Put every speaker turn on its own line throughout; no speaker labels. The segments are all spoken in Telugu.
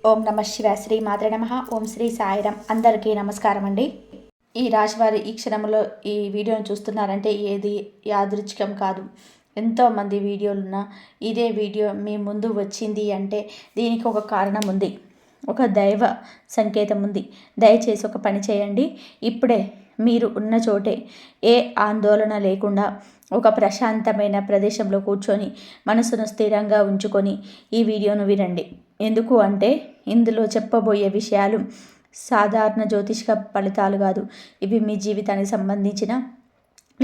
ఓం నమ శివాయ. శ్రీ మాత్రే నమః. ఓం శ్రీ సాయిరాం. అందరికీ నమస్కారం అండి. ఈ రాశివారి ఈ క్షణంలో ఈ వీడియోని చూస్తున్నారంటే ఏది యాదృచ్ఛికం కాదు. ఎంతోమంది వీడియోలున్నా ఇదే వీడియో మీ ముందు వచ్చింది అంటే దీనికి ఒక కారణం ఉంది, ఒక దైవ సంకేతం ఉంది. దయచేసి ఒక పని చేయండి. ఇప్పుడే మీరు ఉన్న చోటే ఏ ఆందోళన లేకుండా ఒక ప్రశాంతమైన ప్రదేశంలో కూర్చొని మనసును స్థిరంగా ఉంచుకొని ఈ వీడియోను వినండి. ఎందుకు అంటే ఇందులో చెప్పబోయే విషయాలు సాధారణ జ్యోతిష్క ఫలితాలు కాదు. ఇవి మీ జీవితానికి సంబంధించిన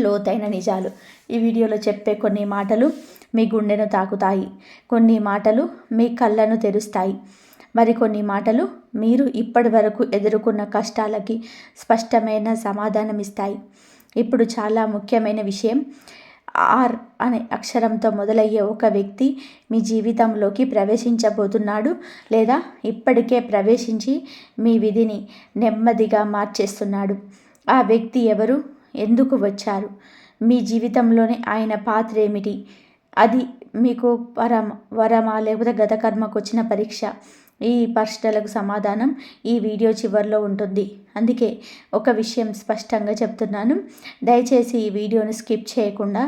లోతైన నిజాలు. ఈ వీడియోలో చెప్పే కొన్ని మాటలు మీ గుండెను తాకుతాయి, కొన్ని మాటలు మీ కళ్ళను తెరుస్తాయి, మరికొన్ని మాటలు మీరు ఇప్పటి వరకు ఎదుర్కొన్న కష్టాలకి స్పష్టమైన సమాధానం ఇస్తాయి. ఇప్పుడు చాలా ముఖ్యమైన విషయం. ఆర్ అనే అక్షరంతో మొదలయ్యే ఒక వ్యక్తి మీ జీవితంలోకి ప్రవేశించబోతున్నాడు, లేదా ఇప్పటికే ప్రవేశించి మీ విధిని నెమ్మదిగా మార్చేస్తున్నాడు. ఆ వ్యక్తి ఎవరు, ఎందుకు వచ్చారు, మీ జీవితంలోని ఆయన పాత్ర ఏమిటి, అది మీకు వరమా లేకపోతే గత కర్మకు వచ్చిన పరీక్ష? ఈ ప్రశ్నలకు సమాధానం ఈ వీడియో చివరిలో ఉంటుంది. అందుకే ఒక విషయం స్పష్టంగా చెప్తున్నాను. దయచేసి ఈ వీడియోని స్కిప్ చేయకుండా,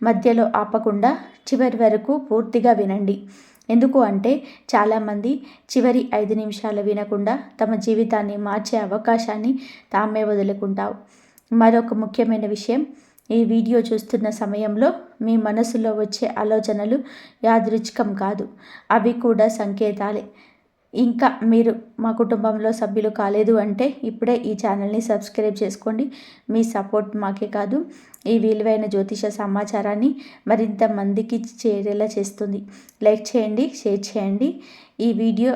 మధ్యలో ఆపకుండా చివరి వరకు పూర్తిగా వినండి. ఎందుకు అంటే చాలామంది చివరి 5 నిమిషాలు వినకుండా తమ జీవితాన్ని మార్చే అవకాశాన్ని తామే వదులుకుంటావు. మరొక ముఖ్యమైన విషయం, ఈ వీడియో చూస్తున్న సమయంలో మీ మనసులో వచ్చే ఆలోచనలు యాదృచ్ఛికం కాదు, అవి కూడా సంకేతాలే. ఇంకా మీరు మా కుటుంబంలో సభ్యులు కాలేదు అంటే ఇప్పుడే ఈ ఛానల్ని సబ్స్క్రైబ్ చేసుకోండి. మీ సపోర్ట్ మాకే కాదు, ఈ విలువైన జ్యోతిష సమాచారాన్ని మరింత మందికి చేరేలా చేస్తుంది. లైక్ చేయండి, షేర్ చేయండి. ఈ వీడియో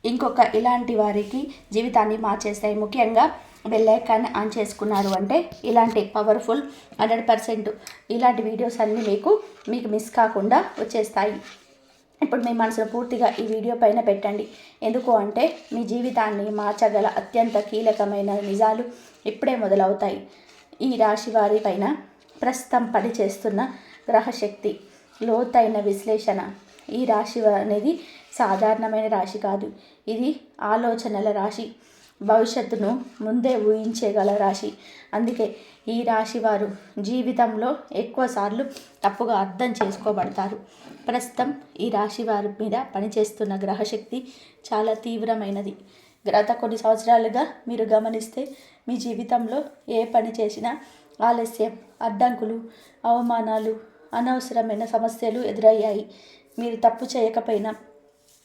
ఇంకొక ఇలాంటి వారికి జీవితాన్ని మార్చేస్తాయి. ముఖ్యంగా బెల్ ఐకాన్ ఆన్ చేసుకున్నారు అంటే ఇలాంటి పవర్ఫుల్ 100% ఇలాంటి వీడియోస్ అన్నీ మీకు మిస్ కాకుండా వచ్చేస్తాయి. ఇప్పుడు మీ మనసును పూర్తిగా ఈ వీడియో పైన పెట్టండి. ఎందుకు అంటే మీ జీవితాన్ని మార్చగల అత్యంత కీలకమైన నిజాలు ఇప్పుడే మొదలవుతాయి. ఈ రాశి వారి పైన ప్రస్తుతం పనిచేస్తున్న గ్రహశక్తి లోతైన విశ్లేషణ. ఈ రాశి అనేది సాధారణమైన రాశి కాదు, ఇది ఆలోచనల రాశి, భవిష్యత్తును ముందే ఊహించగల రాశి. అందుకే ఈ రాశి వారు జీవితంలో ఎక్కువసార్లు తప్పుగా అర్థం చేసుకోబడతారు. ప్రస్తుతం ఈ రాశి వారి మీద పనిచేస్తున్న గ్రహశక్తి చాలా తీవ్రమైనది. గత కొన్ని సంవత్సరాలుగా మీరు గమనిస్తే మీ జీవితంలో ఏ పని చేసినా ఆలస్యం, అడ్డంకులు, అవమానాలు, అనవసరమైన సమస్యలు ఎదురయ్యాయి. మీరు తప్పు చేయకపోయినా,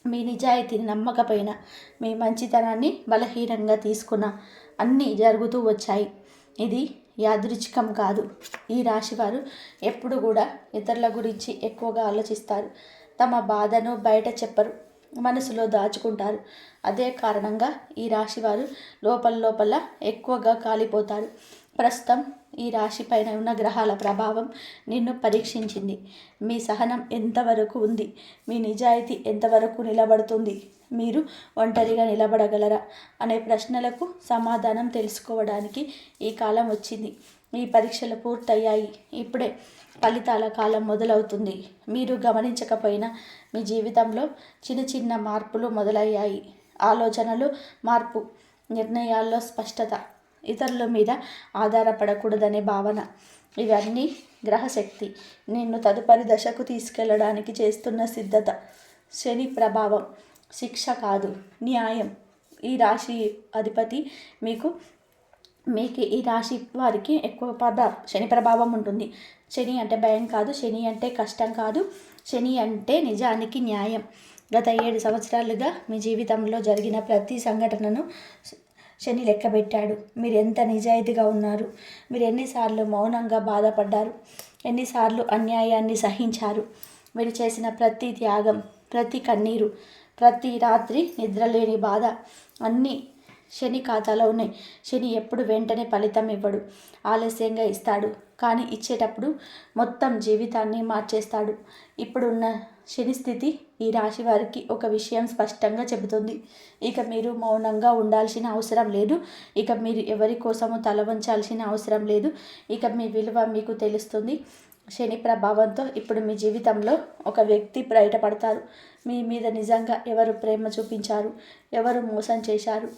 మీ నిజాయితీని నమ్మకపోయినా, మీ మంచితనాన్ని బలహీనంగా తీసుకున్న అన్నీ జరుగుతూ వచ్చాయి. ఇది యాదృచ్ఛికం కాదు. ఈ రాశివారు ఎప్పుడు కూడా ఇతరుల గురించి ఎక్కువగా ఆలోచిస్తారు. తమ బాధను బయట చెప్పరు, మనసులో దాచుకుంటారు. అదే కారణంగా ఈ రాశివారు లోపల ఎక్కువగా కాలిపోతారు. ప్రస్తుతం ఈ రాశి పైన ఉన్న గ్రహాల ప్రభావం నిన్ను పరీక్షించింది. మీ సహనం ఎంతవరకు ఉంది, మీ నిజాయితీ ఎంతవరకు నిలబడుతుంది, మీరు ఒంటరిగా నిలబడగలరా అనే ప్రశ్నలకు సమాధానం తెలుసుకోవడానికి ఈ కాలం వచ్చింది. ఈ పరీక్షలు పూర్తయ్యాయి, ఇప్పుడే ఫలితాల కాలం మొదలవుతుంది. మీరు గమనించకపోయినా మీ జీవితంలో చిన్న మార్పులు మొదలయ్యాయి. ఆలోచనలు మార్పు, నిర్ణయాల్లో స్పష్టత, ఇతరుల మీద ఆధారపడకూడదనే భావన, ఇవన్నీ గ్రహశక్తి నిన్ను తదుపరి దశకు తీసుకెళ్లడానికి చేస్తున్న సిద్ధత. శని ప్రభావం శిక్ష కాదు, న్యాయం. ఈ రాశి అధిపతి మీకు ఈ రాశి వారికి ఎక్కువ శని ప్రభావం ఉంటుంది. శని అంటే భయం కాదు, శని అంటే కష్టం కాదు, శని అంటే నిజానికి న్యాయం. గత 7 సంవత్సరాలుగా మీ జీవితంలో జరిగిన ప్రతి సంఘటనను శని లెక్కబెట్టాడు. మీరు ఎంత నిజాయితీగా ఉన్నారు, మీరు ఎన్నిసార్లు మౌనంగా బాధపడ్డారు, ఎన్నిసార్లు అన్యాయాన్ని సహించారు, మీరు చేసిన ప్రతి త్యాగం, ప్రతి కన్నీరు, ప్రతి రాత్రి నిద్రలేని బాధ అన్నీ శని ఖాతాలో ఉన్నాయి. శని ఎప్పుడు వెంటనే ఫలితం ఇవ్వడు, ఆలస్యంగా ఇస్తాడు. కానీ ఇచ్చేటప్పుడు మొత్తం జీవితాన్ని మార్చేస్తాడు. ఇప్పుడున్న శని స్థితి ఈ రాశి వారికి ఒక విషయం స్పష్టంగా చెబుతుంది. ఇక మీరు మౌనంగా ఉండాల్సిన అవసరం లేదు, ఇక మీరు ఎవరి కోసము తల వంచాల్సిన అవసరం లేదు, ఇక మీ విలువ మీకు తెలుస్తుంది. శని ప్రభావంతో ఇప్పుడు మీ జీవితంలో ఒక వ్యక్తి బయటపడతారు. మీ మీద నిజంగా ఎవరు ప్రేమ చూపించారు, ఎవరు మోసం చేశారు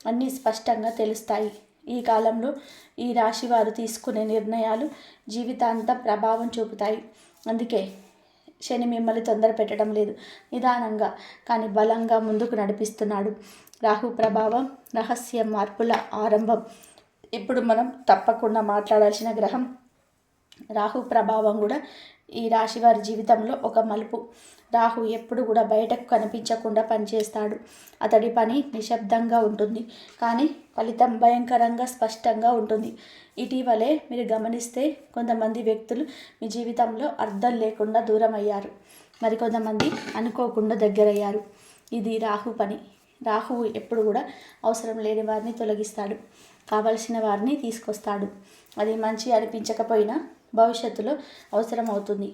అన్నీ స్పష్టంగా తెలుస్తాయి. ఈ కాలంలో ఈ రాశి వారు తీసుకునే నిర్ణయాలు జీవితాంతం ప్రభావం చూపుతాయి. అందుకే శని మిమ్మల్ని తొందర పెట్టడం లేదు, నిదానంగా కానీ బలంగా ముందుకు నడిపిస్తున్నాడు. రాహు ప్రభావం రహస్య మార్పుల ఆరంభం. ఇప్పుడు మనం తప్పకుండా మాట్లాడాల్సిన గ్రహం రాహు ప్రభావం కూడా ఈ రాశి వారి జీవితంలో ఒక మలుపు. రాహు ఎప్పుడు కూడా బయటకు కనిపించకుండా పనిచేస్తాడు. అతడి పని నిశ్శబ్దంగా ఉంటుంది, కానీ ఫలితం భయంకరంగా స్పష్టంగా ఉంటుంది. ఇటీవలే మీరు గమనిస్తే కొంతమంది వ్యక్తులు మీ జీవితంలో అర్థం లేకుండా దూరం అయ్యారు, మరికొంతమంది అనుకోకుండా దగ్గరయ్యారు. ఇది రాహు పని. రాహువు ఎప్పుడు కూడా అవసరం లేని వారిని తొలగిస్తాడు, కావలసిన వారిని తీసుకొస్తాడు. అది మంచి అనిపించకపోయినా భవిష్యత్తులో అవసరం అవుతుంది.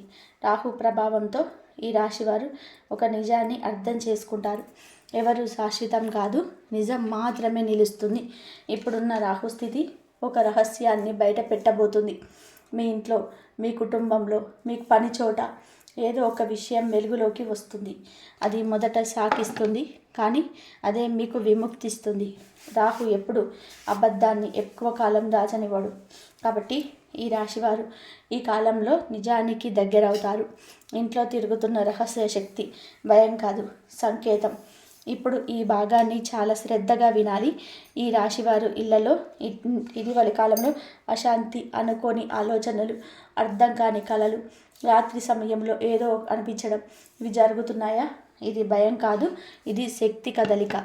రాహు ప్రభావంతో ఈ రాశివారు ఒక నిజాన్ని అర్థం చేసుకుంటారు. ఎవరు శాశ్వతం కాదు, నిజం మాత్రమే నిలుస్తుంది. ఇప్పుడున్న రాహు స్థితి ఒక రహస్యాన్ని బయట పెట్టబోతుంది. మీ ఇంట్లో, మీ కుటుంబంలో, మీ పని చోట ఏదో ఒక విషయం వెలుగులోకి వస్తుంది. అది మొదట సాకిస్తుంది, కానీ అదే మీకు విముక్తిస్తుంది. రాహు ఎప్పుడు అబద్ధాన్ని ఎక్కువ కాలం దాచనివ్వడు. కాబట్టి ఈ రాశివారు ఈ కాలంలో నిజానికి దగ్గరవుతారు. ఇంట్లో తిరుగుతున్న రహస్య శక్తి భయం కాదు, సంకేతం. ఇప్పుడు ఈ భాగాన్ని చాలా శ్రద్ధగా వినాలి. ఈ రాశివారు ఇళ్లలో ఇటీవలి కాలంలో అశాంతి, అనుకోని ఆలోచనలు, అర్థం కాని కలలు, రాత్రి సమయంలో ఏదో అనిపించడం, ఇవి జరుగుతున్నాయా? ఇది భయం కాదు, ఇది శక్తి కదలిక.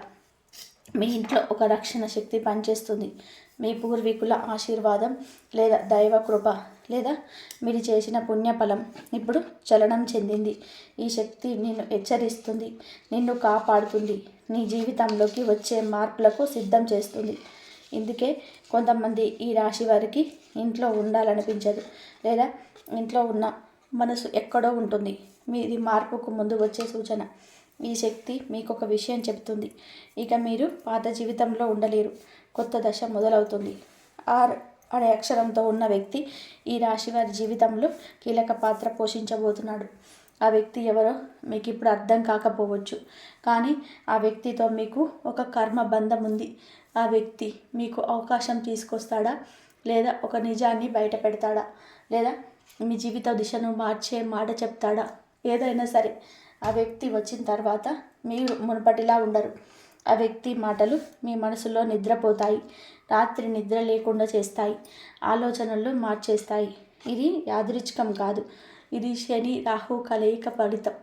మీ ఇంట్లో ఒక రక్షణ శక్తి పనిచేస్తుంది. మీ పూర్వీకుల ఆశీర్వాదం లేదా దైవ కృప లేదా మీరు చేసిన పుణ్యఫలం ఇప్పుడు చలనం చెందింది. ఈ శక్తి నిన్ను హెచ్చరిస్తుంది, నిన్ను కాపాడుతుంది, నీ జీవితంలోకి వచ్చే మార్పులకు సిద్ధం చేస్తుంది. ఇందుకే కొంతమంది ఈ రాశి వారికి ఇంట్లో ఉండాలనిపించదు, లేదా ఇంట్లో ఉన్న మనసు ఎక్కడో ఉంటుంది. మీది మార్పుకు ముందు వచ్చే సూచన. ఈ శక్తి మీకు ఒక విషయం చెబుతుంది, ఇక మీరు పాత జీవితంలో ఉండలేరు, కొత్త దశ మొదలవుతుంది. ఆర్ అనే అక్షరంతో ఉన్న వ్యక్తి ఈ రాశి వారి జీవితంలో కీలక పాత్ర పోషించబోతున్నాడు. ఆ వ్యక్తి ఎవరో మీకు ఇప్పుడు అర్థం కాకపోవచ్చు, కానీ ఆ వ్యక్తితో మీకు ఒక కర్మ బంధం ఉంది. ఆ వ్యక్తి మీకు అవకాశం తీసుకొస్తాడా, లేదా ఒక నిజాన్ని బయట పెడతాడా, లేదా మీ జీవిత దిశను మార్చే మాట చెప్తాడా? ఏదైనా సరే, ఆ వ్యక్తి వచ్చిన తర్వాత మీరు మునుపటిలా ఉండరు. ఆ వ్యక్తి మాటలు మీ మనసులో నిద్రపోతాయి, రాత్రి నిద్ర లేకుండా చేస్తాయి, ఆలోచనలు మార్చేస్తాయి. ఇది యాదృచ్ఛికం కాదు, ఇది శని రాహు కలయిక ఫలితం.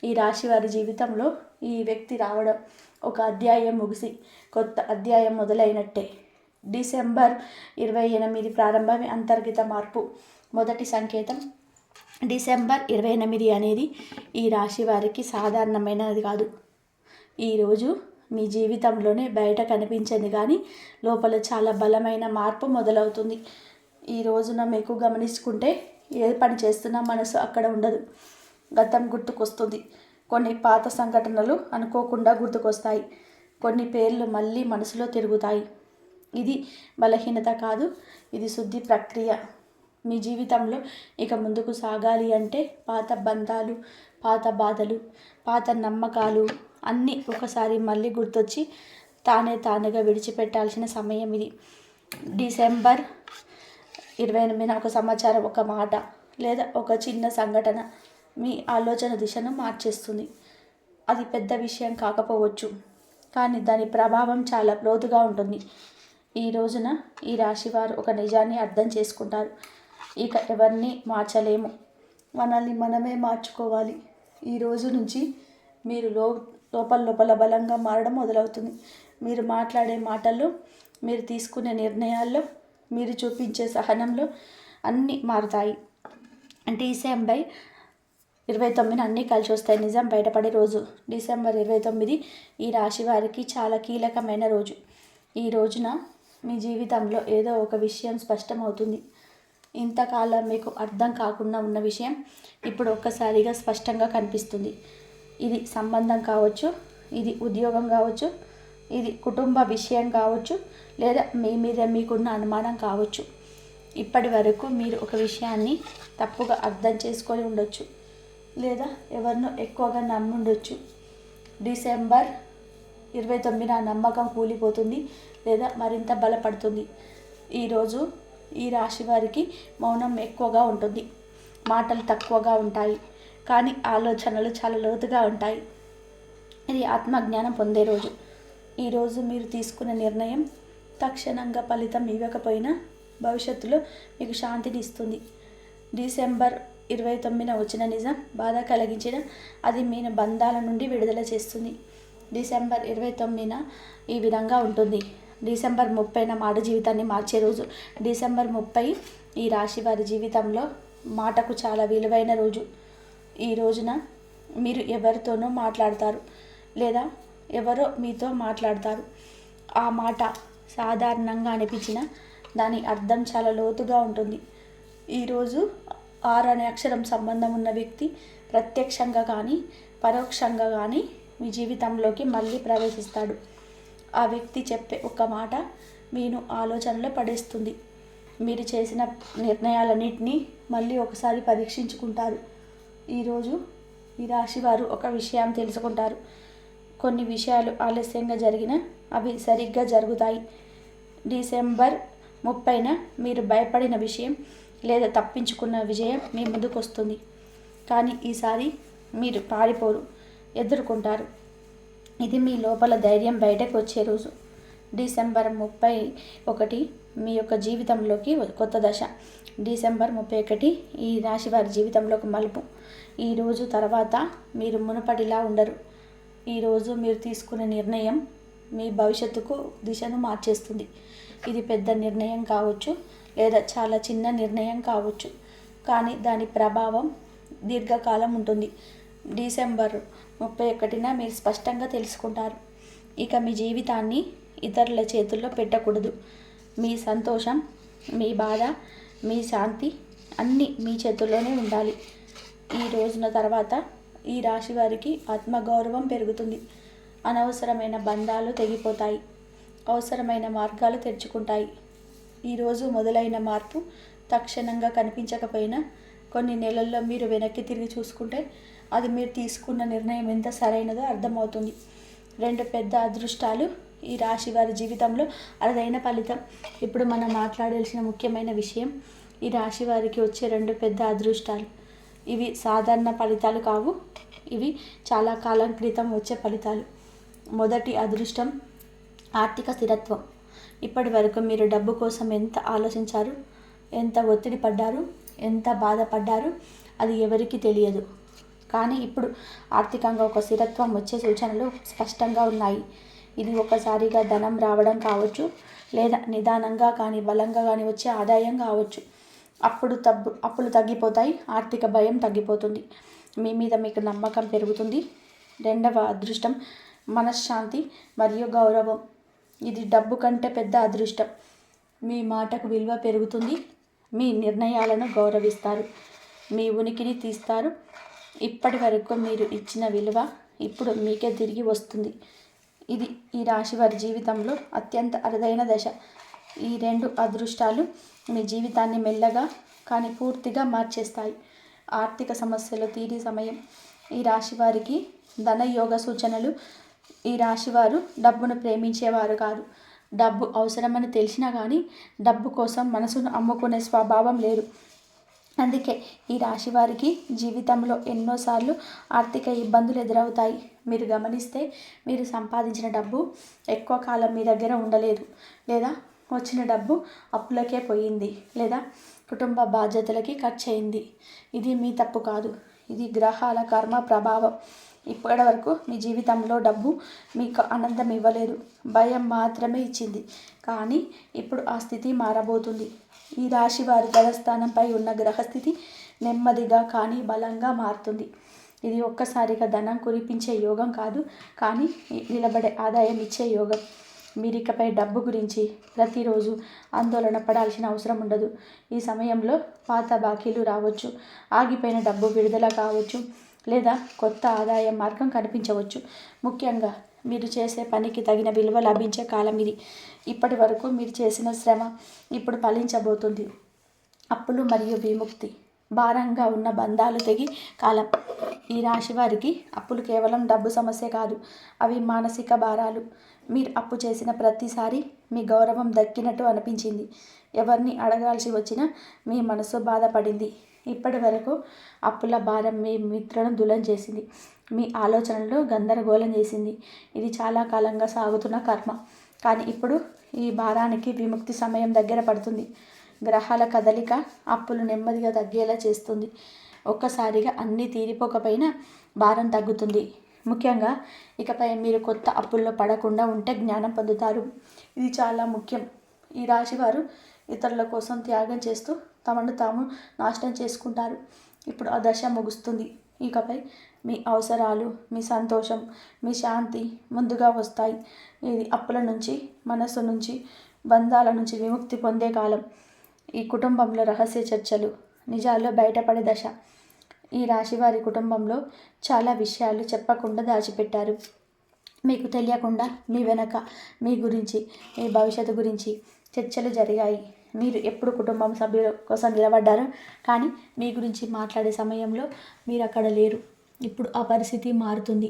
ఈ రాశి వారి జీవితంలో ఈ వ్యక్తి రావడం ఒక అధ్యాయం ముగిసి కొత్త అధ్యాయం మొదలైనట్టే. డిసెంబర్ 28 ప్రారంభమే అంతర్గత మార్పు. మొదటి సంకేతం. డిసెంబర్ 28 అనేది ఈ రాశి వారికి సాధారణమైనది కాదు. ఈరోజు మీ జీవితంలోనే బయట కనిపించింది, కానీ లోపల చాలా బలమైన మార్పు మొదలవుతుంది. ఈ రోజున మీకు గమనించుకుంటే ఏ పని చేస్తున్నా మనసు అక్కడ ఉండదు. గతం గుర్తుకొస్తుంది, కొన్ని పాత సంఘటనలు అనుకోకుండా గుర్తుకొస్తాయి, కొన్ని పేర్లు మళ్ళీ మనసులో తిరుగుతాయి. ఇది బలహీనత కాదు, ఇది శుద్ధి ప్రక్రియ. మీ జీవితంలో ఇక ముందుకు సాగాలి అంటే పాత బంధాలు, పాత బాధలు, పాత నమ్మకాలు అన్నీ ఒకసారి మళ్ళీ గుర్తొచ్చి తానుగా విడిచిపెట్టాల్సిన సమయం ఇది. డిసెంబర్ 28 ఒక సమాచారం, ఒక మాట లేదా ఒక చిన్న సంఘటన మీ ఆలోచన దిశను మార్చేస్తుంది. అది పెద్ద విషయం కాకపోవచ్చు, కానీ దాని ప్రభావం చాలా లోతుగా ఉంటుంది. ఈ రోజున ఈ రాశివారు ఒక నిజాన్ని అర్థం చేసుకుంటారు. ఇక ఎవరిని మార్చలేము, మనల్ని మనమే మార్చుకోవాలి. ఈ రోజు నుంచి మీరు లోపల బలంగా మారడం మొదలవుతుంది. మీరు మాట్లాడే మాటల్లో, మీరు తీసుకునే నిర్ణయాల్లో, మీరు చూపించే సహనంలో అన్నీ మారుతాయి. డిసెంబర్ 29 అన్నీ కలిసి వస్తాయి. నిజం బయటపడే రోజు డిసెంబర్ 29 ఈ రాశి వారికి చాలా కీలకమైన రోజు. ఈ రోజున మీ జీవితంలో ఏదో ఒక విషయం స్పష్టమవుతుంది. ఇంతకాలం మీకు అర్థం కాకుండా ఉన్న విషయం ఇప్పుడు ఒక్కసారిగా స్పష్టంగా కనిపిస్తుంది. ఇది సంబంధం కావచ్చు, ఇది ఉద్యోగం కావచ్చు, ఇది కుటుంబ విషయం కావచ్చు, లేదా మీ మీద మీకున్న అనుమానం కావచ్చు. ఇప్పటి వరకు మీరు ఒక విషయాన్ని తప్పుగా అర్థం చేసుకొని ఉండొచ్చు, లేదా ఎవరినో ఎక్కువగా నమ్మి ఉండొచ్చు. డిసెంబర్ 29 నమ్మకం కూలిపోతుంది లేదా మరింత బలపడుతుంది. ఈరోజు ఈ రాశి వారికి మౌనం ఎక్కువగా ఉంటుంది, మాటలు తక్కువగా ఉంటాయి, కానీ ఆలోచనలు చాలా లోతుగా ఉంటాయి. ఇది ఆత్మజ్ఞానం పొందే రోజు. ఈరోజు మీరు తీసుకున్న నిర్ణయం తక్షణంగా ఫలితం ఇవ్వకపోయినా భవిష్యత్తులో మీకు శాంతిని ఇస్తుంది. డిసెంబర్ 29 వచ్చిన నిజం బాధ కలిగించిన అది మీ బంధాల నుండి విడుదల చేస్తుంది. డిసెంబర్ 29 ఈ విధంగా ఉంటుంది. డిసెంబర్ 30 మాట జీవితాన్ని మార్చే రోజు. డిసెంబర్ 30 ఈ రాశి వారి జీవితంలో మాటకు చాలా విలువైన రోజు. ఈ రోజున మీరు ఎవరితోనో మాట్లాడతారు లేదా ఎవరో మీతో మాట్లాడతారు. ఆ మాట సాధారణంగా అనిపించిన దాని అర్థం చాలా లోతుగా ఉంటుంది. ఈరోజు 6 అనే అక్షరం సంబంధం ఉన్న వ్యక్తి ప్రత్యక్షంగా కానీ పరోక్షంగా కానీ మీ జీవితంలోకి మళ్ళీ ప్రవేశిస్తాడు. ఆ వ్యక్తి చెప్పే ఒక మాట మీను ఆలోచనలో పడేస్తుంది. మీరు చేసిన నిర్ణయాలన్నింటినీ మళ్ళీ ఒకసారి పరీక్షించుకుంటారు. ఈరోజు ఈ రాశి వారు ఒక విషయం తెలుసుకుంటారు. కొన్ని విషయాలు ఆలస్యంగా జరిగినా అవి సరిగ్గా జరుగుతాయి. డిసెంబర్ 30న మీరు భయపడిన విషయం లేదా తప్పించుకున్న విజయం మీ ముందుకు వస్తుంది. కానీ ఈసారి మీరు పారిపోరు, ఎదుర్కొంటారు. ఇది మీ లోపల ధైర్యం బయటకు వచ్చే రోజు. డిసెంబర్ 31 మీ యొక్క జీవితంలోకి కొత్త దశ. డిసెంబర్ 31 ఈ రాశి వారి జీవితంలో ఒక మలుపు. ఈ రోజు తర్వాత మీరు మునుపటిలా ఉండరు. ఈరోజు మీరు తీసుకునే నిర్ణయం మీ భవిష్యత్తుకు దిశను మార్చేస్తుంది. ఇది పెద్ద నిర్ణయం కావచ్చు లేదా చాలా చిన్న నిర్ణయం కావచ్చు, కానీ దాని ప్రభావం దీర్ఘకాలం ఉంటుంది. డిసెంబర్ 31న మీరు స్పష్టంగా తెలుసుకుంటారు, ఇక మీ జీవితాన్ని ఇతరుల చేతుల్లో పెట్టకూడదు. మీ సంతోషం, మీ బాధ, మీ శాంతి అన్నీ మీ చేతుల్లోనే ఉండాలి. ఈ రోజున తర్వాత ఈ రాశి వారికి ఆత్మగౌరవం పెరుగుతుంది. అనవసరమైన బంధాలు తెగిపోతాయి, అవసరమైన మార్గాలు తెరుచుకుంటాయి. ఈరోజు మొదలైన మార్పు తక్షణంగా కనిపించకపోయినా కొన్ని నెలల్లో మీరు వెనక్కి తిరిగి చూసుకుంటే అది మీరు తీసుకున్న నిర్ణయం ఎంత సరైనదో అర్థమవుతుంది. 2 పెద్ద అదృష్టాలు ఈ రాశి వారి జీవితంలో అరుదైన ఫలితం. ఇప్పుడు మనం మాట్లాడాల్సిన ముఖ్యమైన విషయం ఈ రాశి వారికి వచ్చే 2 పెద్ద అదృష్టాలు. ఇవి సాధారణ ఫలితాలు కావు, ఇవి చాలా కాలం క్రితం వచ్చే ఫలితాలు. మొదటి అదృష్టం ఆర్థిక స్థిరత్వం. ఇప్పటి వరకు మీరు డబ్బు కోసం ఎంత ఆలోచించారు, ఎంత ఒత్తిడి పడ్డారు, ఎంత బాధపడ్డారు అది ఎవరికీ తెలియదు. కానీ ఇప్పుడు ఆర్థికంగా ఒక స్థిరత్వం వచ్చే సూచనలు స్పష్టంగా ఉన్నాయి. ఇది ఒకసారిగా ధనం రావడం కావచ్చు, లేదా నిదానంగా కానీ బలంగా కానీ వచ్చే ఆదాయం కావచ్చు. అప్పులు తగ్గిపోతాయి, ఆర్థిక భయం తగ్గిపోతుంది, మీ మీద మీకు నమ్మకం పెరుగుతుంది. 2వ అదృష్టం మనశ్శాంతి మరియు గౌరవం. ఇది డబ్బు కంటే పెద్ద అదృష్టం. మీ మాటకు విలువ పెరుగుతుంది, మీ నిర్ణయాలను గౌరవిస్తారు, మీ ఉనికిని తీస్తారు. ఇప్పటి వరకు మీరు ఇచ్చిన విలువ ఇప్పుడు మీకే తిరిగి వస్తుంది. ఇది ఈ రాశి వారి జీవితంలో అత్యంత అరుదైన దశ. ఈ 2 అదృష్టాలు మీ జీవితాన్ని మెల్లగా కానీ పూర్తిగా మార్చేస్తాయి. ఆర్థిక సమస్యలు తీరే సమయం. ఈ రాశి వారికి ధనయోగ సూచనలు. ఈ రాశివారు డబ్బును ప్రేమించేవారు కాదు. డబ్బు అవసరమని తెలిసినా కానీ డబ్బు కోసం మనసును అమ్ముకునే స్వభావం లేదు. అందుకే ఈ రాశి వారికి జీవితంలో ఎన్నోసార్లు ఆర్థిక ఇబ్బందులు ఎదురవుతాయి. మీరు గమనిస్తే మీరు సంపాదించిన డబ్బు ఎక్కువ కాలం మీ దగ్గర ఉండలేదు, లేదా వచ్చిన డబ్బు అప్పులకే పోయింది, లేదా కుటుంబ బాధ్యతలకి ఖర్చు అయింది. ఇది మీ తప్పు కాదు, ఇది గ్రహాల కర్మ ప్రభావం. ఇప్పటి వరకు మీ జీవితంలో డబ్బు మీకు ఆనందం ఇవ్వలేదు, భయం మాత్రమే ఇచ్చింది. కానీ ఇప్పుడు ఆ స్థితి మారబోతుంది. ఈ రాశి వారి గ్రహస్థానంపై ఉన్న గ్రహస్థితి నెమ్మదిగా కానీ బలంగా మారుతుంది. ఇది ఒక్కసారిగా ధనం కురిపించే యోగం కాదు, కానీ నిలబడే ఆదాయం ఇచ్చే యోగం. మీరికపై డబ్బు గురించి ప్రతిరోజు ఆందోళన పడాల్సిన అవసరం ఉండదు. ఈ సమయంలో పాత బాకీలు రావచ్చు, ఆగిపోయిన డబ్బు విడుదల కావచ్చు, లేదా కొత్త ఆదాయ మార్గం కనిపించవచ్చు. ముఖ్యంగా మీరు చేసే పనికి తగిన విలువ లభించే కాలం ఇది. ఇప్పటి వరకు మీరు చేసిన శ్రమ ఇప్పుడు ఫలించబోతుంది. అప్పులు మరియు విముక్తి. భారంగా ఉన్న బంధాలు తెగి కాలం. ఈ రాశి వారికి అప్పులు కేవలం డబ్బు సమస్య కాదు, అవి మానసిక భారాలు. మీరు అప్పు చేసిన ప్రతిసారి మీ గౌరవం దక్కినట్టు అనిపించింది. ఎవరిని అడగాల్సి వచ్చినా మీ మనసు బాధపడింది. ఇప్పటి వరకు అప్పుల భారం మీ మిత్రులను దులం చేసింది, మీ ఆలోచనలు గందరగోళం చేసింది. ఇది చాలా కాలంగా సాగుతున్న కర్మ. కానీ ఇప్పుడు ఈ భారానికి విముక్తి సమయం దగ్గర పడుతుంది. గ్రహాల కదలిక అప్పులు నెమ్మదిగా తగ్గేలా చేస్తుంది. ఒక్కసారిగా అన్నీ తీరిపోకపోయినా భారం తగ్గుతుంది. ముఖ్యంగా ఇకపై మీరు కొత్త అప్పుల్లో పడకుండా ఉంటే జ్ఞానం పొందుతారు. ఇది చాలా ముఖ్యం. ఈ రాశివారు ఇతరుల కోసం త్యాగం చేస్తూ తమను తాము నాశనం చేసుకుంటారు. ఇప్పుడు ఆ దశ ముగుస్తుంది. ఇకపై మీ అవసరాలు, మీ సంతోషం, మీ శాంతి ముందుగా వస్తాయి. ఇది అప్పుల నుంచి, మనస్సు నుంచి, బంధాల నుంచి విముక్తి పొందే కాలం. ఈ కుటుంబంలో రహస్య చర్చలు, నిజాల్లో బయటపడే దశ. ఈ రాశివారి కుటుంబంలో చాలా విషయాలు చెప్పకుండా దాచిపెట్టారు. మీకు తెలియకుండా మీ వెనక మీ గురించి, మీ భవిష్యత్తు గురించి చర్చలు జరిగాయి. మీరు ఎప్పుడు కుటుంబం సభ్యుల కోసం నిలబడ్డారు, కానీ మీ గురించి మాట్లాడే సమయంలో మీరు అక్కడ లేరు. ఇప్పుడు ఆ పరిస్థితి మారుతుంది.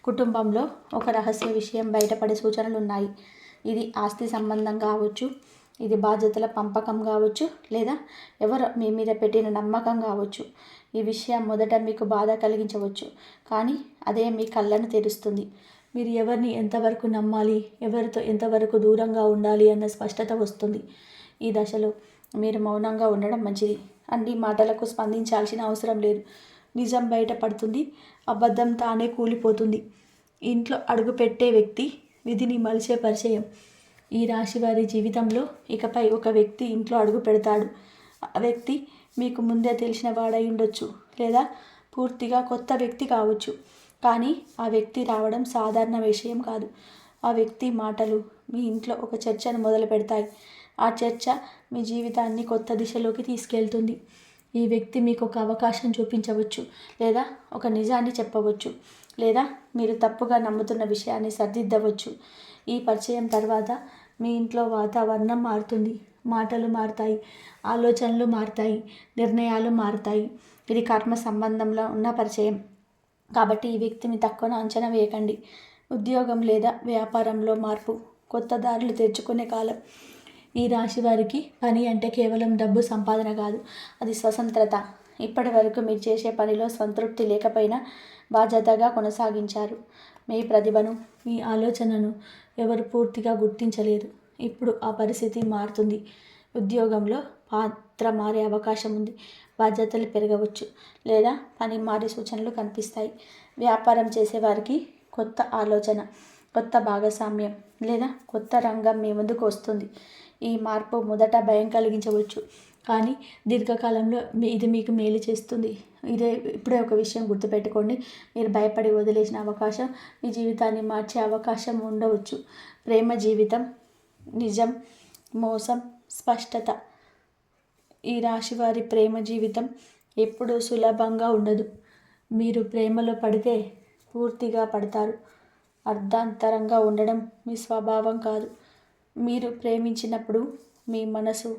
కుటుంబంలో ఒక రహస్య విషయం బయటపడే సూచనలు ఉన్నాయి. ఇది ఆస్తి సంబంధం కావచ్చు, ఇది బాధ్యతల పంపకం కావచ్చు, లేదా ఎవరో మీ మీద పెట్టిన నమ్మకం కావచ్చు. ఈ విషయం మొదట మీకు బాధ కలిగించవచ్చు, కానీ అదే మీ కళ్ళను తెరుస్తుంది. మీరు ఎవరిని ఎంతవరకు నమ్మాలి, ఎవరితో ఎంతవరకు దూరంగా ఉండాలి అన్న స్పష్టత వస్తుంది. ఈ దశలో మీరు మౌనంగా ఉండడం మంచిది. అన్ని మాటలకు స్పందించాల్సిన అవసరం లేదు. నిజం బయటపడుతుంది, అబద్ధం తానే కూలిపోతుంది. ఇంట్లో అడుగుపెట్టే వ్యక్తి విధిని మలిచే పరిచయం. ఈ రాశి వారి జీవితంలో ఇకపై ఒక వ్యక్తి ఇంట్లో అడుగు పెడతాడు. ఆ వ్యక్తి మీకు ముందే తెలిసిన వాడై ఉండొచ్చు, లేదా పూర్తిగా కొత్త వ్యక్తి కావచ్చు. కానీ ఆ వ్యక్తి రావడం సాధారణ విషయం కాదు. ఆ వ్యక్తి మాటలు మీ ఇంట్లో ఒక చర్చను మొదలు పెడతాయి. ఆ చర్చ మీ జీవితాన్ని కొత్త దిశలోకి తీసుకెళ్తుంది. ఈ వ్యక్తి మీకు ఒక అవకాశం చూపించవచ్చు, లేదా ఒక నిజాన్ని చెప్పవచ్చు, లేదా మీరు తప్పుగా నమ్ముతున్న విషయాన్ని సరిదిద్దవచ్చు. ఈ పరిచయం తర్వాత మీ ఇంట్లో వాతావరణం మారుతుంది. మాటలు మారుతాయి, ఆలోచనలు మారుతాయి, నిర్ణయాలు మారుతాయి. ఇది కర్మ సంబంధంలో ఉన్న పరిచయం. కాబట్టి ఈ వ్యక్తిని తక్కువ అంచనా వేయకండి. ఉద్యోగం లేదా వ్యాపారంలో మార్పు, కొత్త దారులు తెరుచుకునే కాలం. ఈ రాశి వారికి పని అంటే కేవలం డబ్బు సంపాదన కాదు, అది స్వతంత్రత. ఇప్పటి వరకు మీరు చేసే పనిలో సంతృప్తి లేకపోయినా బాధ్యతగా కొనసాగించారు. మీ ప్రతిభను, మీ ఆలోచనను ఎవరు పూర్తిగా గుర్తించలేదు. ఇప్పుడు ఆ పరిస్థితి మారుతుంది. ఉద్యోగంలో పాత్ర మారే అవకాశం ఉంది, బాధ్యతలు పెరగవచ్చు, లేదా పని మారే సూచనలు కనిపిస్తాయి. వ్యాపారం చేసేవారికి కొత్త ఆలోచన, కొత్త భాగస్వామ్యం లేదా కొత్త రంగం మీ ముందుకు వస్తుంది. ఈ మార్పు మొదట భయం కలిగించవచ్చు, కానీ దీర్ఘకాలంలో ఇది మీకు మేలు చేస్తుంది. ఇప్పుడే ఒక విషయం గుర్తుపెట్టుకోండి. మీరు భయపడి వదిలేసిన అవకాశం మీ జీవితాన్ని మార్చే అవకాశం ఉండవచ్చు. ప్రేమ జీవితం, నిజం, మోసం, స్పష్టత. ఈ రాశివారి ప్రేమ జీవితం ఎప్పుడూ సులభంగా ఉండదు. మీరు ప్రేమలో పడితే పూర్తిగా పడతారు. అర్ధాంతరంగా ఉండడం మీ స్వభావం కాదు. మీరు ప్రేమించినప్పుడు మీ మనసు,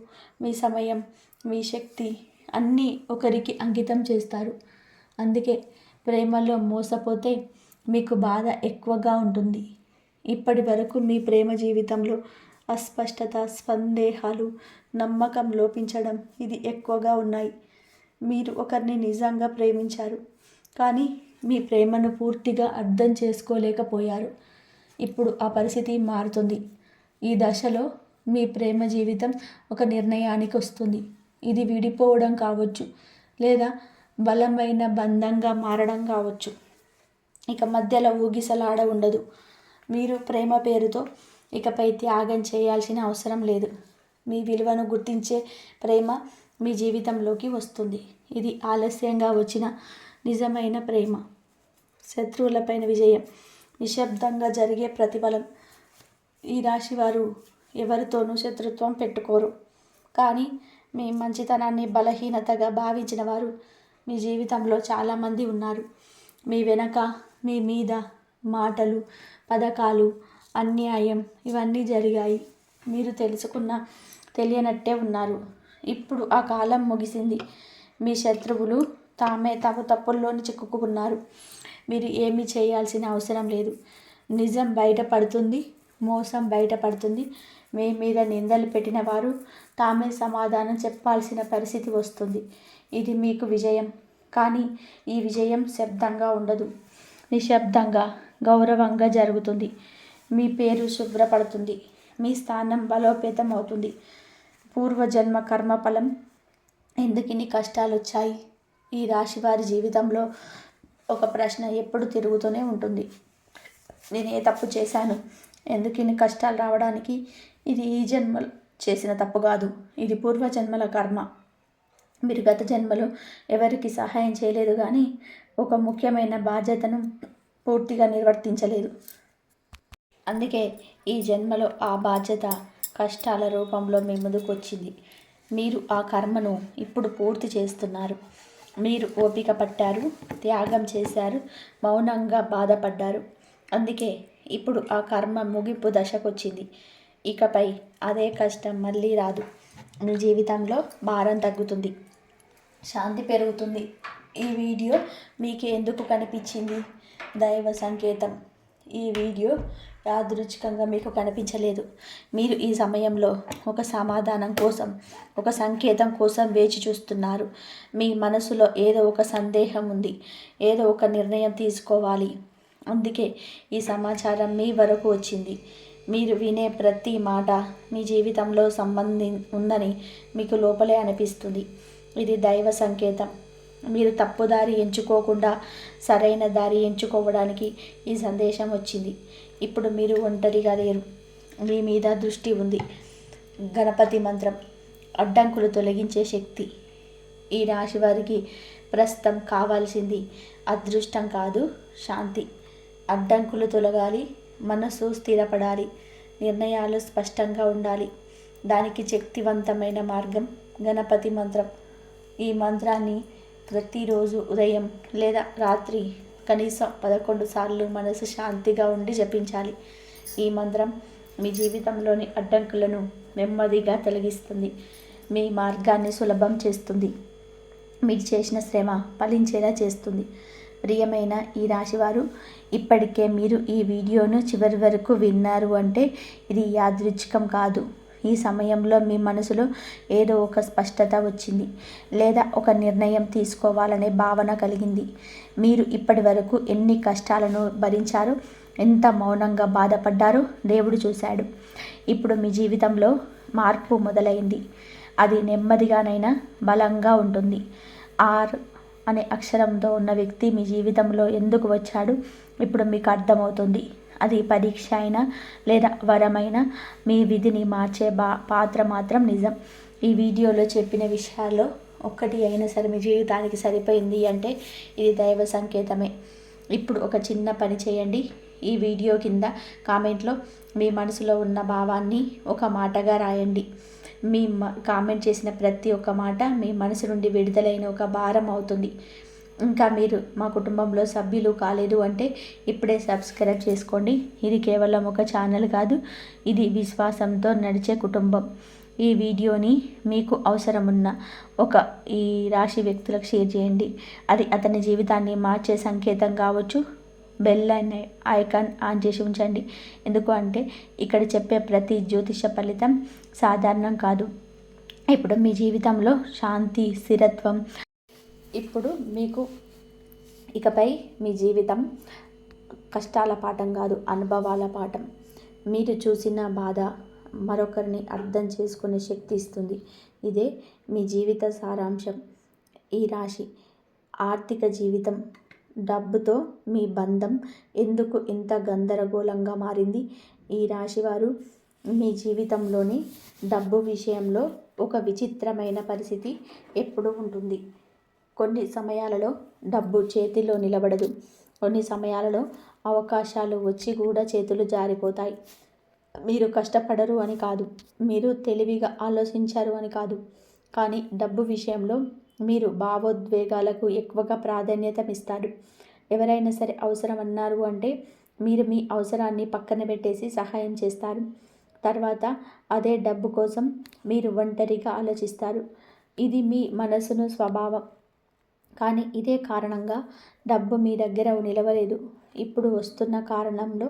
మీ సమయం, మీ శక్తి అన్నీ ఒకరికి అంకితం చేస్తారు. అందుకే ప్రేమలో మోసపోతే మీకు బాధ ఎక్కువగా ఉంటుంది. ఇప్పటి వరకు మీ ప్రేమ జీవితంలో అస్పష్టత, సందేహాలు, నమ్మకం లోపించడం ఇది ఎక్కువగా ఉన్నాయి. మీరు ఒకరిని నిజంగా ప్రేమించారు, కానీ మీ ప్రేమను పూర్తిగా అర్థం చేసుకోలేకపోయారు. ఇప్పుడు ఆ పరిస్థితి మారుతుంది. ఈ దశలో మీ ప్రేమ జీవితం ఒక నిర్ణయానికి వస్తుంది. ఇది విడిపోవడం కావచ్చు, లేదా బలమైన బంధంగా మారడం కావచ్చు. ఇక మధ్యలో ఊగిసలాడ ఉండదు. మీరు ప్రేమ పేరుతో ఇకపై త్యాగం చేయాల్సిన అవసరం లేదు. మీ విలువను గుర్తించే ప్రేమ మీ జీవితంలోకి వస్తుంది. ఇది ఆలస్యంగా వచ్చిన నిజమైన ప్రేమ. శత్రువులపైన విజయం, నిశ్శబ్దంగా జరిగే ప్రతిఫలం. ఈ రాశివారు ఎవరితోనూ శత్రుత్వం పెట్టుకోరు, కానీ మీ మంచితనాన్ని బలహీనతగా భావించిన వారు మీ జీవితంలో చాలామంది ఉన్నారు. మీ వెనక, మీ మీద మాటలు, పథకాలు, అన్యాయం ఇవన్నీ జరిగాయి. మీరు తెలుసుకున్న తెలియనట్టే ఉన్నారు. ఇప్పుడు ఆ కాలం ముగిసింది. మీ శత్రువులు తామే తమ తప్పుల్లోని చిక్కుకున్నారు. మీరు ఏమీ చేయాల్సిన అవసరం లేదు. నిజం బయటపడుతుంది, మోసం బయటపడుతుంది. మీ మీద నిందలు పెట్టిన వారు తామే సమాధానం చెప్పాల్సిన పరిస్థితి వస్తుంది. ఇది మీకు విజయం. కానీ ఈ విజయం శబ్దంగా ఉండదు, నిశ్శబ్దంగా, గౌరవంగా జరుగుతుంది. మీ పేరు శుభ్రపడుతుంది, మీ స్థానం బలోపేతం అవుతుంది. పూర్వజన్మ కర్మఫలం. ఎందుకు ఇన్ని కష్టాలు వచ్చాయి? ఈ రాశి వారి జీవితంలో ఒక ప్రశ్న ఎప్పుడు తిరుగుతూనే ఉంటుంది. నేను ఏ తప్పు చేశాను? ఎందుకు ఇన్ని కష్టాలు రావడానికి? ఇది ఈ జన్మలో చేసిన తప్పు కాదు, ఇది పూర్వజన్మల కర్మ. మీరు గత జన్మలో ఎవరికి సహాయం చేయలేదు, కానీ ఒక ముఖ్యమైన బాధ్యతను పూర్తిగా నిర్వర్తించలేదు. అందుకే ఈ జన్మలో ఆ బాధ్యత కష్టాల రూపంలో మీ ముందుకు వచ్చింది. మీరు ఆ కర్మను ఇప్పుడు పూర్తి చేస్తున్నారు. మీరు ఓపిక పట్టారు, త్యాగం చేశారు, మౌనంగా బాధపడ్డారు. అందుకే ఇప్పుడు ఆ కర్మ ముగింపు దశకొచ్చింది. ఇకపై అదే కష్టం మళ్ళీ రాదు. మీ జీవితంలో భారం తగ్గుతుంది, శాంతి పెరుగుతుంది. ఈ వీడియో మీకు ఎందుకు కనిపించింది? దైవ సంకేతం. ఈ వీడియో యాదృచ్ఛికంగా మీకు కనిపించలేదు. మీరు ఈ సమయంలో ఒక సమాధానం కోసం, ఒక సంకేతం కోసం వేచి చూస్తున్నారు. మీ మనసులో ఏదో ఒక సందేహం ఉంది, ఏదో ఒక నిర్ణయం తీసుకోవాలి. అందుకే ఈ సమాచారం మీ వరకు వచ్చింది. మీరు వినే ప్రతి మాట మీ జీవితంలో సంబంధం ఉందని మీకు లోపలే అనిపిస్తుంది. ఇది దైవ సంకేతం. మీరు తప్పుదారి ఎంచుకోకుండా సరైన దారి ఎంచుకోవడానికి ఈ సందేశం వచ్చింది. ఇప్పుడు మీరు ఒంటరిగా లేరు, మీ మీద దృష్టి ఉంది. గణపతి మంత్రం, అడ్డంకులు తొలగించే శక్తి. ఈ రాశి వారికి ప్రస్తుతం కావాల్సింది అదృష్టం కాదు, శాంతి. అడ్డంకులు తొలగాలి, మనసు స్థిరపడాలి, నిర్ణయాలు స్పష్టంగా ఉండాలి. దానికి శక్తివంతమైన మార్గం గణపతి మంత్రం. ఈ మంత్రాన్ని ప్రతిరోజు ఉదయం లేదా రాత్రి కనీసం 11 సార్లు మనసు శాంతిగా ఉండి జపించాలి. ఈ మంత్రం మీ జీవితంలోని అడ్డంకులను నెమ్మదిగా తొలగిస్తుంది, మీ మార్గాన్ని సులభం చేస్తుంది, మీరు చేసిన శ్రమ ఫలించేలా చేస్తుంది. ప్రియమైన ఈ రాశివారు, ఇప్పటికే మీరు ఈ వీడియోను చివరి వరకు విన్నారు అంటే ఇది యాదృచ్ఛికం కాదు. ఈ సమయంలో మీ మనసులో ఏదో ఒక స్పష్టత వచ్చింది, లేదా ఒక నిర్ణయం తీసుకోవాలనే భావన కలిగింది. మీరు ఇప్పటి వరకు ఎన్ని కష్టాలను భరించారో, ఎంత మౌనంగా బాధపడ్డారో దేవుడు చూశాడు. ఇప్పుడు మీ జీవితంలో మార్పు మొదలైంది. అది నెమ్మదిగానైనా బలంగా ఉంటుంది. ఆర్ అనే అక్షరంతో ఉన్న వ్యక్తి మీ జీవితంలో ఎందుకు వచ్చాడు ఇప్పుడు మీకు అర్థమవుతుంది. అది పరీక్ష అయినా లేదా వరమైనా మీ విధిని మార్చే పాత్ర మాత్రం నిజం. ఈ వీడియోలో చెప్పిన విషయాల్లో ఒక్కటి అయినా సరే మీ జీవితానికి సరిపోయింది అంటే ఇది దైవ సంకేతమే. ఇప్పుడు ఒక చిన్న పని చేయండి. ఈ వీడియో కింద కామెంట్లో మీ మనసులో ఉన్న భావాన్ని ఒక మాటగా రాయండి. మీ కామెంట్ చేసిన ప్రతి ఒక్క మాట మీ మనసు నుండి విడుదలైన ఒక భారం అవుతుంది. ఇంకా మీరు మా కుటుంబంలో సభ్యులు కాలేదు అంటే ఇప్పుడే సబ్స్క్రైబ్ చేసుకోండి. ఇది కేవలం ఒక ఛానల్ కాదు, ఇది విశ్వాసంతో నడిచే కుటుంబం. ఈ వీడియోని మీకు అవసరమున్న ఈ రాశి వ్యక్తులకు షేర్ చేయండి. అది అతని జీవితాన్ని మార్చే సంకేతం కావచ్చు. బెల్ అనే ఐకాన్ ఆన్ చేసి ఉంచండి. ఎందుకు అంటే ఇక్కడ చెప్పే ప్రతి జ్యోతిష ఫలితం సాధారణం కాదు. ఇప్పుడు మీ జీవితంలో శాంతి, స్థిరత్వం. ఇప్పుడు మీకు ఇకపై మీ జీవితం కష్టాల పాఠం కాదు, అనుభవాల పాఠం. మీరు చూసిన బాధ మరొకరిని అర్థం చేసుకునే శక్తి ఇస్తుంది. ఇదే మీ జీవిత సారాంశం. ఈ రాశి ఆర్థిక జీవితం. డబ్బుతో మీ బంధం ఎందుకు ఇంత గందరగోళంగా మారింది? ఈ రాశివారు మీ జీవితంలోని డబ్బు విషయంలో ఒక విచిత్రమైన పరిస్థితి ఎప్పుడూ ఉంటుంది. కొన్ని సమయాలలో డబ్బు చేతిలో నిలబడదు. కొన్ని సమయాలలో అవకాశాలు వచ్చి కూడా చేతులు జారిపోతాయి. మీరు కష్టపడరు అని కాదు, మీరు తెలివిగా ఆలోచించారు అని కాదు, కానీ డబ్బు విషయంలో మీరు భావోద్వేగాలకు ఎక్కువగా ప్రాధాన్యత ఇస్తారు. ఎవరైనా సరే అవసరం అన్నారు అంటే మీరు మీ అవసరాన్ని పక్కన పెట్టేసి సహాయం చేస్తారు. తర్వాత అదే డబ్బు కోసం మీరు ఒంటరిగా ఆలోచిస్తారు. ఇది మీ మనసును స్వభావం. కానీ ఇదే కారణంగా డబ్బు మీ దగ్గర నిలవలేదు. ఇప్పుడు వస్తున్న కారణంలో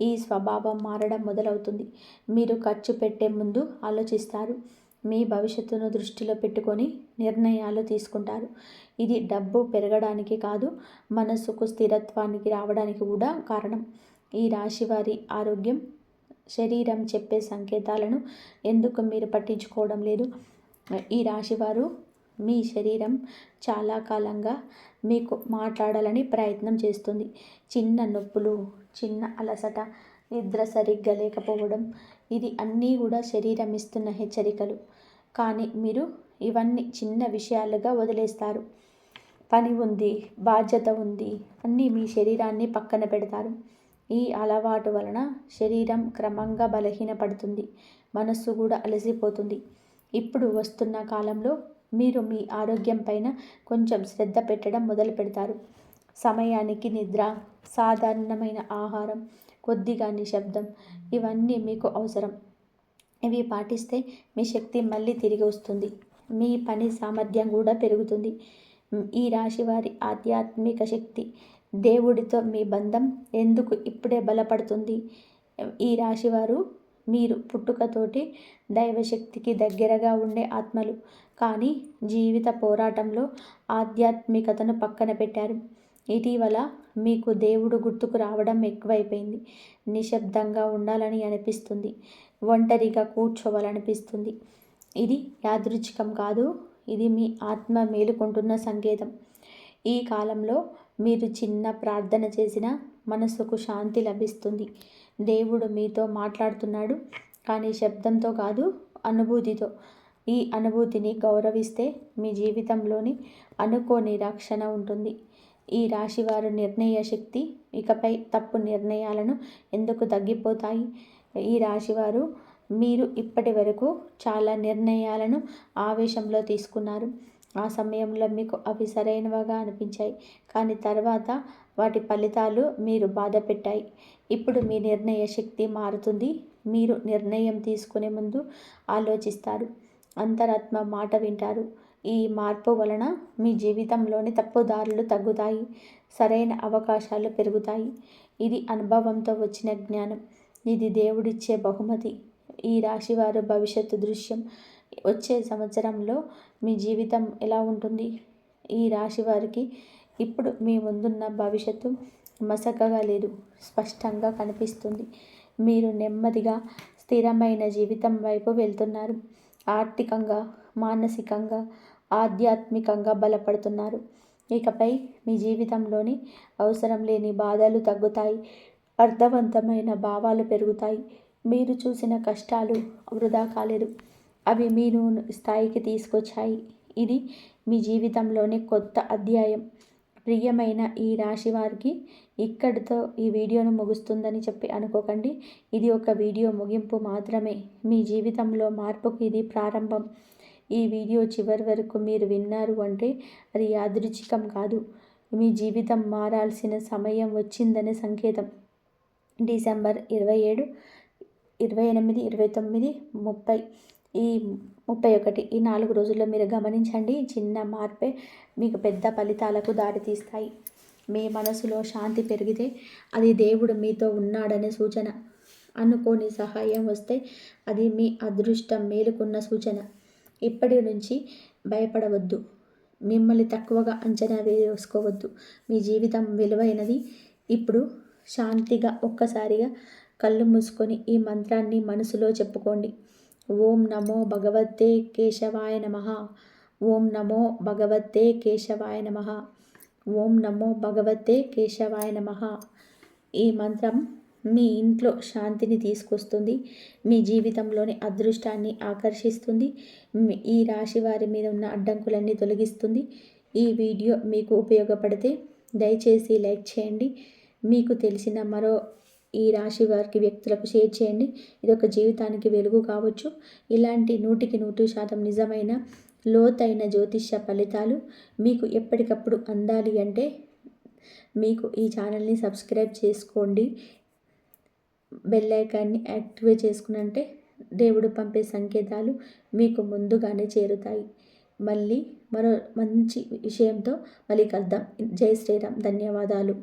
ఈ స్వభావం మారడం మొదలవుతుంది. మీరు ఖర్చు పెట్టే ముందు ఆలోచిస్తారు. మీ భవిష్యత్తును దృష్టిలో పెట్టుకొని నిర్ణయాలు తీసుకుంటారు. ఇది డబ్బు పెరగడానికి కాదు, మనసుకు స్థిరత్వానికి రావడానికి కూడా కారణం. ఈ రాశివారి ఆరోగ్యం, శరీరం చెప్పే సంకేతాలను ఎందుకు మీరు పట్టించుకోవడం లేదు? ఈ రాశివారు మీ శరీరం చాలా కాలంగా మీకు మాట్లాడాలని ప్రయత్నం చేస్తుంది. చిన్న నొప్పులు, చిన్న అలసట, నిద్ర సరిగ్గా లేకపోవడం, ఇది అన్నీ కూడా శరీరం ఇస్తున్న హెచ్చరికలు. కానీ మీరు ఇవన్నీ చిన్న విషయాలుగా వదిలేస్తారు. పని ఉంది, బాధ్యత ఉంది, అన్నీ మీ శరీరాన్ని పక్కన పెడతారు. ఈ అలవాటు వలన శరీరం క్రమంగా బలహీనపడుతుంది, మనస్సు కూడా అలసిపోతుంది. ఇప్పుడు వస్తున్న కాలంలో మీరు మీ ఆరోగ్యం పైన కొంచెం శ్రద్ధ పెట్టడం మొదలు పెడతారు. సమయానికి నిద్ర, సాధారణమైన ఆహారం, కొద్దిగా నిశ్శబ్దం, ఇవన్నీ మీకు అవసరం. ఇవి పాటిస్తే మీ శక్తి మళ్ళీ తిరిగి వస్తుంది. మీ పని సామర్థ్యం కూడా పెరుగుతుంది. ఈ రాశివారి ఆధ్యాత్మిక శక్తి, దేవుడితో మీ బంధం ఎందుకు ఇప్పుడే బలపడుతుంది? ఈ రాశివారు మీరు పుట్టుకతోటి దైవశక్తికి దగ్గరగా ఉండే ఆత్మలు. కానీ జీవిత పోరాటంలో ఆధ్యాత్మికతను పక్కన పెట్టారు. ఇటీవల మీకు దేవుడు గుర్తుకు రావడం ఎక్కువైపోయింది. నిశ్శబ్దంగా ఉండాలని అనిపిస్తుంది, ఒంటరిగా కూర్చోవాలనిపిస్తుంది. ఇది యాదృచ్ఛికం కాదు, ఇది మీ ఆత్మ మేలుకుంటున్న సంకేతం. ఈ కాలంలో మీరు చిన్న ప్రార్థన చేసినా మనసుకు శాంతి లభిస్తుంది. దేవుడు మీతో మాట్లాడుతున్నాడు, కానీ శబ్దంతో కాదు, అనుభూతితో. ఈ అనుభూతిని గౌరవిస్తే మీ జీవితంలోని అనుకోని రక్షణ ఉంటుంది. ఈ రాశివారు నిర్ణయ శక్తి, ఇకపై తప్పు నిర్ణయాలను ఎందుకు తగ్గిపోతాయి? ఈ రాశివారు మీరు ఇప్పటి వరకు చాలా నిర్ణయాలను ఆవేశంలో తీసుకున్నారు. ఆ సమయంలో మీకు అవి సరైనవిగా అనిపించాయి, కానీ తర్వాత వాటి ఫలితాలు మీరు బాధ పెట్టాయి. ఇప్పుడు మీ నిర్ణయ శక్తి మారుతుంది. మీరు నిర్ణయం తీసుకునే ముందు ఆలోచిస్తారు, అంతరాత్మ మాట వింటారు. ఈ మార్పు వలన మీ జీవితంలోని తప్పుదారులు తగ్గుతాయి, సరైన అవకాశాలు పెరుగుతాయి. ఇది అనుభవంతో వచ్చిన జ్ఞానం. ఇది దేవుడిచ్చే బహుమతి. ఈ రాశివారు భవిష్యత్తు దృశ్యం, వచ్చే సంవత్సరంలో మీ జీవితం ఎలా ఉంటుంది? ఈ రాశివారికి ఇప్పుడు మీ ముందున్న భవిష్యత్తు మసకగా లేదు, స్పష్టంగా కనిపిస్తుంది. మీరు నెమ్మదిగా స్థిరమైన జీవితం వైపు వెళ్తున్నారు. ఆర్థికంగా, మానసికంగా, ఆధ్యాత్మికంగా బలపడుతున్నారు. ఇకపై మీ జీవితంలోని అవసరం లేని బాధలు తగ్గుతాయి, అర్థవంతమైన భావాలు పెరుగుతాయి. మీరు చూసిన కష్టాలు వృధా కాలేదు, అవి మీరు స్థాయికి తీసుకొచ్చాయి. ఇది మీ జీవితంలోని కొత్త అధ్యాయం. ప్రియమైన ఈ రాశి వారికి ఇక్కడితో ఈ వీడియోను ముగుస్తుందని చెప్పి అనుకోకండి. ఇది ఒక వీడియో ముగింపు మాత్రమే. మీ జీవితంలో మార్పుకు ఇది ప్రారంభం. ఈ వీడియో చివరి వరకు మీరు విన్నారు అంటే అది యాదృచ్ఛికం కాదు, మీ జీవితం మారాల్సిన సమయం వచ్చిందనే సంకేతం. డిసెంబర్ 27, 28, 29, 30 ఈ 31 ఈ 4 రోజుల్లో మీరు గమనించండి. చిన్న మార్పే మీకు పెద్ద ఫలితాలకు దారితీస్తాయి. మీ మనసులో శాంతి పెరిగితే అది దేవుడు మీతో ఉన్నాడనే సూచన. అనుకోని సహాయం వస్తే అది మీ అదృష్టం మేలుకున్న సూచన. ఇప్పటి నుంచి భయపడవద్దు, మిమ్మల్ని తక్కువగా అంచనా వేసుకోవద్దు. మీ జీవితం విలువైనది. ఇప్పుడు శాంతిగా ఒక్కసారిగా కళ్ళు మూసుకొని ఈ మంత్రాన్ని మనసులో చెప్పుకోండి. ఓం నమో భగవతే కేశవాయ నమః. ఓం నమో భగవతే కేశవాయ నమః. ఓం నమో భగవతే కేశవాయ నమః. ఈ మంత్రం మీ ఇంట్లో శాంతిని తీసుకొస్తుంది, మీ జీవితంలోని అదృష్టాన్ని ఆకర్షిస్తుంది, ఈ రాశి వారి మీద ఉన్న అడ్డంకులన్నీ తొలగిస్తుంది. ఈ వీడియో మీకు ఉపయోగపడితే దయచేసి లైక్ చేయండి. మీకు తెలిసిన మరో ఈ రాశి వారికి వ్యక్తులకు షేర్ చేయండి. ఇది ఒక జీవితానికి వెలుగు కావచ్చు. ఇలాంటి 100% నిజమైన లోతైన జ్యోతిష్య ఫలితాలు మీకు ఎప్పటికప్పుడు అందాలి అంటే మీకు ఈ ఛానల్ని సబ్స్క్రైబ్ చేసుకోండి. బెల్ ఐకాన్ని యాక్టివేట్ చేసుకున్నంటే దేవుడు పంపే సంకేతాలు మీకు ముందుగానే చేరుతాయి. మళ్ళీ మరో మంచి విషయంతో మళ్ళీ కలుద్దాం. జై శ్రీరామ్. ధన్యవాదాలు.